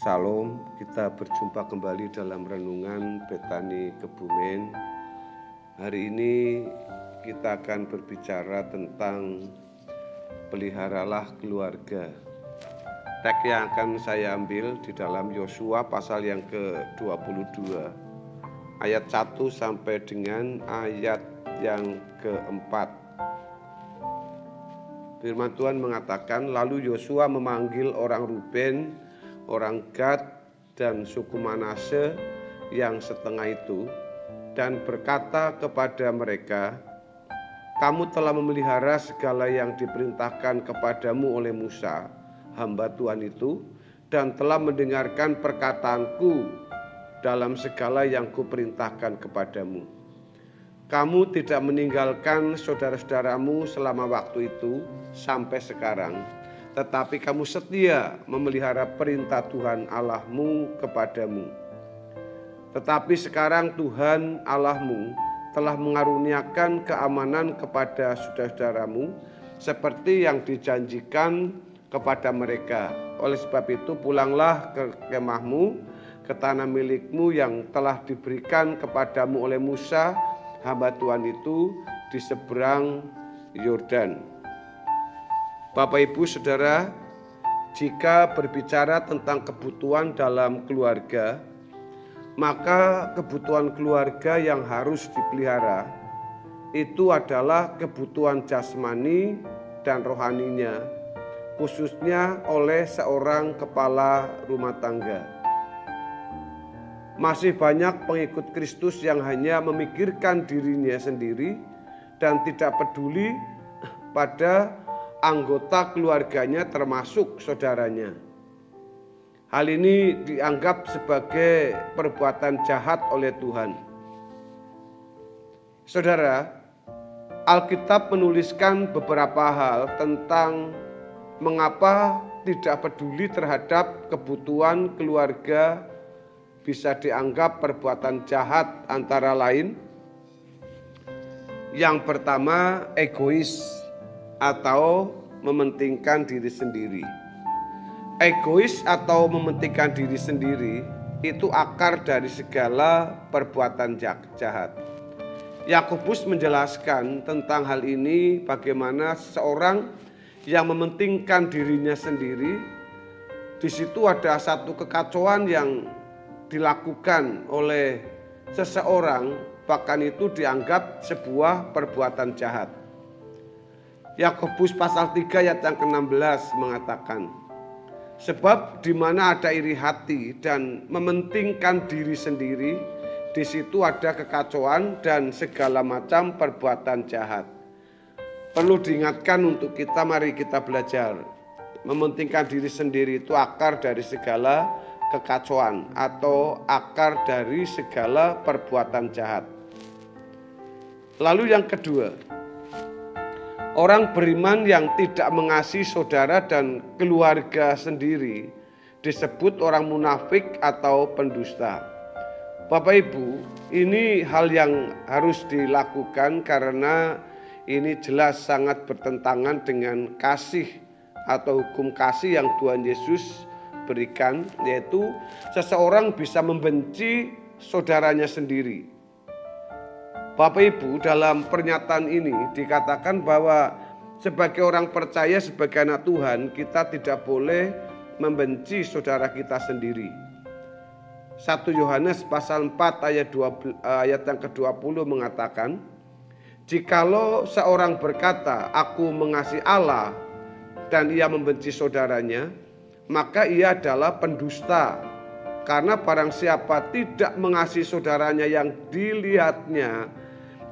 Salam, kita berjumpa kembali dalam renungan Betani Kebumen. Hari ini kita akan berbicara tentang peliharalah keluarga. Teks yang akan saya ambil di dalam Yosua pasal yang ke-22 ayat 1 sampai dengan ayat yang ke-4. Firman Tuhan mengatakan, lalu Yosua memanggil orang Ruben, orang Gad, dan suku Manase yang setengah itu, dan berkata kepada mereka, kamu telah memelihara segala yang diperintahkan kepadamu oleh Musa, hamba Tuhan itu, dan telah mendengarkan perkataanku dalam segala yang kuperintahkan kepadamu. Kamu tidak meninggalkan saudara-saudaramu selama waktu itu sampai sekarang, tetapi kamu setia memelihara perintah Tuhan Allahmu kepadamu. Tetapi sekarang Tuhan Allahmu telah mengaruniakan keamanan kepada saudara-saudaramu seperti yang dijanjikan kepada mereka. Oleh sebab itu pulanglah ke kemahmu, ke tanah milikmu yang telah diberikan kepadamu oleh Musa, hamba Tuhan itu, di seberang Yordan. Bapak Ibu Saudara, jika berbicara tentang kebutuhan dalam keluarga, maka kebutuhan keluarga yang harus dipelihara itu adalah kebutuhan jasmani dan rohaninya, khususnya oleh seorang kepala rumah tangga. Masih banyak pengikut Kristus yang hanya memikirkan dirinya sendiri dan tidak peduli pada anggota keluarganya termasuk saudaranya. Hal ini dianggap sebagai perbuatan jahat oleh Tuhan. Saudara, Alkitab menuliskan beberapa hal tentang mengapa tidak peduli terhadap kebutuhan keluarga bisa dianggap perbuatan jahat, antara lain yang pertama, egois atau mementingkan diri sendiri. Egois atau mementingkan diri sendiri itu akar dari segala perbuatan jahat. Yakobus menjelaskan tentang hal ini, bagaimana seorang yang mementingkan dirinya sendiri, di situ ada satu kekacauan yang dilakukan oleh seseorang, bahkan itu dianggap sebuah perbuatan jahat. Yakobus pasal 3 ayat yang ke-16 mengatakan, sebab di mana ada iri hati dan mementingkan diri sendiri, di situ ada kekacauan dan segala macam perbuatan jahat. Perlu diingatkan untuk kita, mari kita belajar. Mementingkan diri sendiri itu akar dari segala kekacauan atau akar dari segala perbuatan jahat. Lalu yang kedua, orang beriman yang tidak mengasihi saudara dan keluarga sendiri disebut orang munafik atau pendusta. Bapak Ibu, ini hal yang harus dilakukan karena ini jelas sangat bertentangan dengan kasih atau hukum kasih yang Tuhan Yesus berikan, yaitu seseorang bisa membenci saudaranya sendiri. Bapak Ibu, dalam pernyataan ini dikatakan bahwa sebagai orang percaya, sebagai anak Tuhan, kita tidak boleh membenci saudara kita sendiri. 1 Yohanes pasal 4 ayat yang ke-20 mengatakan, jikalau seorang berkata, aku mengasihi Allah, dan ia membenci saudaranya, maka ia adalah pendusta. Karena barang siapa tidak mengasihi saudaranya yang dilihatnya,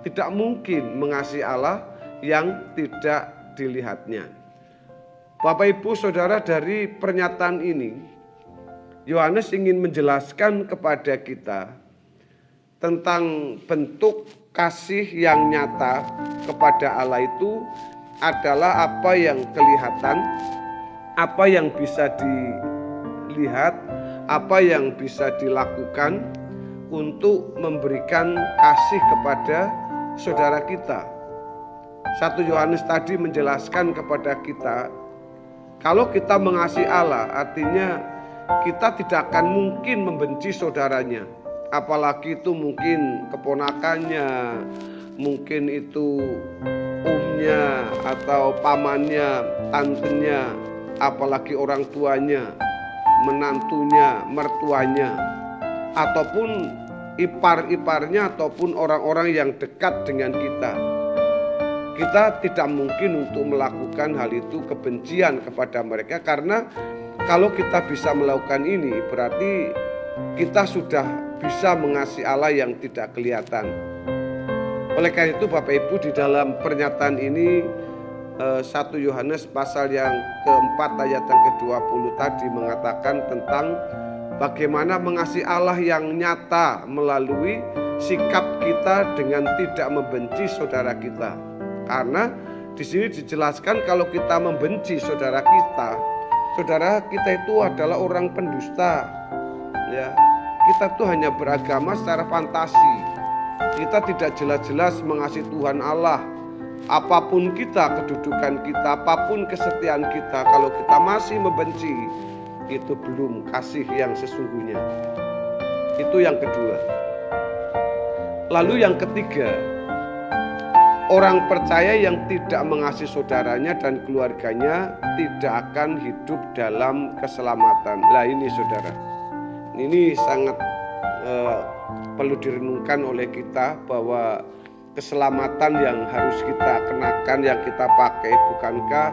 tidak mungkin mengasihi Allah yang tidak dilihatnya. Bapak Ibu Saudara, dari pernyataan ini Yohanes ingin menjelaskan kepada kita tentang bentuk kasih yang nyata kepada Allah itu adalah apa yang kelihatan, apa yang bisa dilihat, apa yang bisa dilakukan untuk memberikan kasih kepada saudara kita. 1 Yohanes tadi menjelaskan kepada kita, kalau kita mengasihi Allah, artinya kita tidak akan mungkin membenci saudaranya. Apalagi itu mungkin keponakannya, mungkin itu omnya atau pamannya, tantenya, apalagi orang tuanya, menantunya, mertuanya, ataupun ipar-iparnya, ataupun orang-orang yang dekat dengan kita. Kita tidak mungkin untuk melakukan hal itu, kebencian kepada mereka, karena kalau kita bisa melakukan ini berarti kita sudah bisa mengasihi Allah yang tidak kelihatan. Oleh karena itu Bapak Ibu, di dalam pernyataan ini 1 Yohanes pasal yang keempat ayat yang ke-20 tadi mengatakan tentang bagaimana mengasihi Allah yang nyata melalui sikap kita dengan tidak membenci saudara kita. Karena di sini dijelaskan kalau kita membenci saudara kita itu adalah orang pendusta. Ya, kita tuh hanya beragama secara fantasi. Kita tidak jelas-jelas mengasihi Tuhan Allah. Apapun kita, kedudukan kita, apapun kesetiaan kita, kalau kita masih membenci, itu belum kasih yang sesungguhnya. Itu yang kedua. Lalu yang ketiga, orang percaya yang tidak mengasihi saudaranya dan keluarganya tidak akan hidup dalam keselamatan. Lah ini saudara, ini sangat perlu direnungkan oleh kita, bahwa keselamatan yang harus kita kenakan, yang kita pakai, bukankah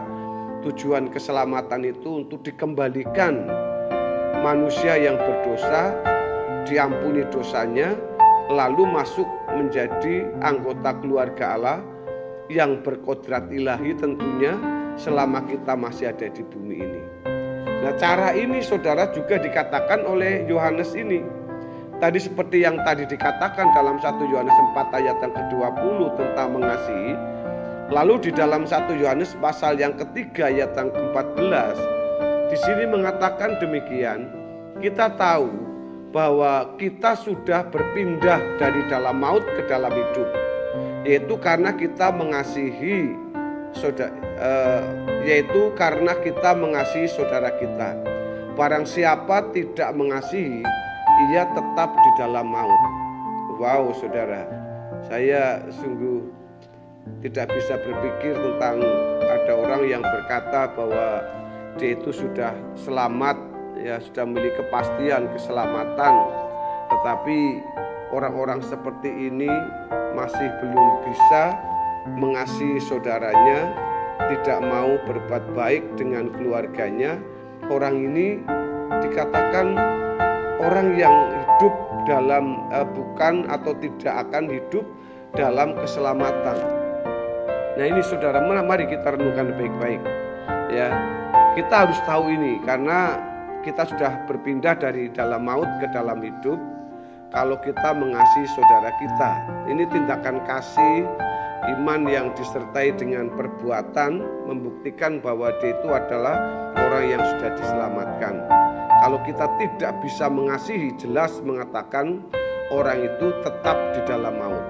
tujuan keselamatan itu untuk dikembalikan manusia yang berdosa, diampuni dosanya, lalu masuk menjadi anggota keluarga Allah yang berkodrat ilahi tentunya selama kita masih ada di bumi ini. Nah, cara ini saudara juga dikatakan oleh Yohanes ini. Tadi seperti yang tadi dikatakan dalam 1 Yohanes 4 ayat yang ke-20 tentang mengasihi. Lalu di dalam 1 Yohanes pasal yang ketiga ayat yang ke-14 di sini mengatakan demikian. Kita tahu bahwa kita sudah berpindah dari dalam maut ke dalam hidup, yaitu karena kita mengasihi saudara kita. Barang siapa tidak mengasihi, ia tetap di dalam maut. Wow saudara, saya sungguh tidak bisa berpikir tentang ada orang yang berkata bahwa dia itu sudah selamat, ya sudah memiliki kepastian keselamatan, tetapi orang-orang seperti ini masih belum bisa mengasihi saudaranya, tidak mau berbuat baik dengan keluarganya. Orang ini dikatakan orang yang hidup dalam bukan atau tidak akan hidup dalam keselamatan. Nah ini saudara, mari kita renungkan baik-baik. Ya, kita harus tahu ini karena kita sudah berpindah dari dalam maut ke dalam hidup. Kalau kita mengasihi saudara kita, ini tindakan kasih iman yang disertai dengan perbuatan membuktikan bahwa dia itu adalah orang yang sudah diselamatkan. Kalau kita tidak bisa mengasihi, jelas mengatakan orang itu tetap di dalam maut.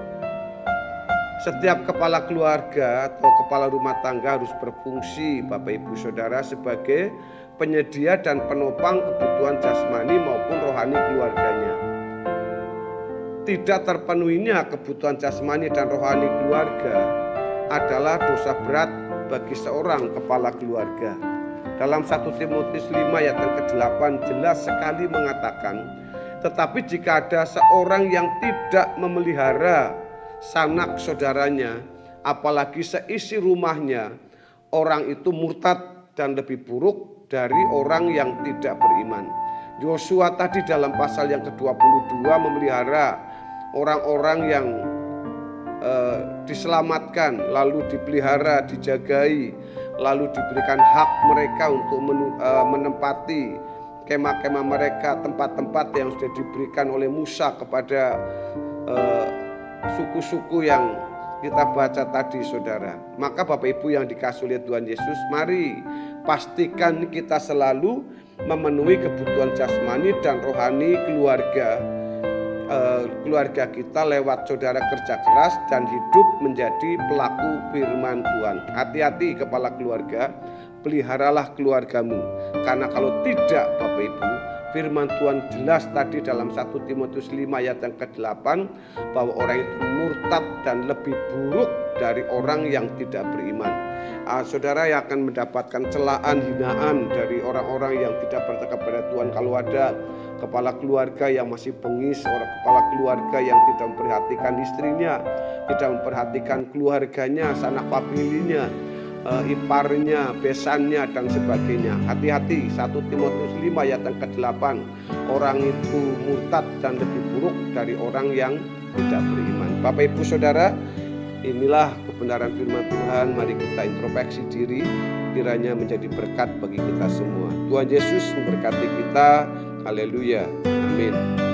Setiap kepala keluarga atau kepala rumah tangga harus berfungsi, Bapak Ibu Saudara, sebagai penyedia dan penopang kebutuhan jasmani maupun rohani keluarganya. Tidak terpenuhinya kebutuhan jasmani dan rohani keluarga adalah dosa berat bagi seorang kepala keluarga. Dalam 1 Timotius 5 ayat yang ke-8 jelas sekali mengatakan, tetapi jika ada seorang yang tidak memelihara sanak saudaranya, apalagi seisi rumahnya, orang itu murtad dan lebih buruk dari orang yang tidak beriman. Yosua tadi dalam pasal yang ke-22 memelihara orang-orang yang diselamatkan, lalu dipelihara, dijagai, lalu diberikan hak mereka untuk menempati kemah-kemah mereka, tempat-tempat yang sudah diberikan oleh Musa kepada suku-suku yang kita baca tadi saudara. Maka Bapak Ibu yang dikasihi oleh Tuhan Yesus, mari pastikan kita selalu memenuhi kebutuhan jasmani dan rohani keluarga kita lewat saudara kerja keras dan hidup menjadi pelaku firman Tuhan. Hati-hati kepala keluarga, peliharalah keluargamu, karena kalau tidak Bapak Ibu, Firman Tuhan jelas tadi dalam 1 Timotius 5 ayat yang ke-8 bahwa orang itu murtad dan lebih buruk dari orang yang tidak beriman. Saudara yang akan mendapatkan celaan, hinaan dari orang-orang yang tidak percaya kepada Tuhan. Kalau ada kepala keluarga yang masih bengis, orang kepala keluarga yang tidak memperhatikan istrinya, tidak memperhatikan keluarganya, sanak familinya, iparnya, besannya dan sebagainya. Hati-hati, 1 Timotius 5 ayat yang ke-8. Orang itu murtad dan lebih buruk dari orang yang tidak beriman. Bapak Ibu Saudara, inilah kebenaran firman Tuhan. Mari kita introspeksi diri, kiranya menjadi berkat bagi kita semua. Tuhan Yesus memberkati kita. Haleluya. Amin.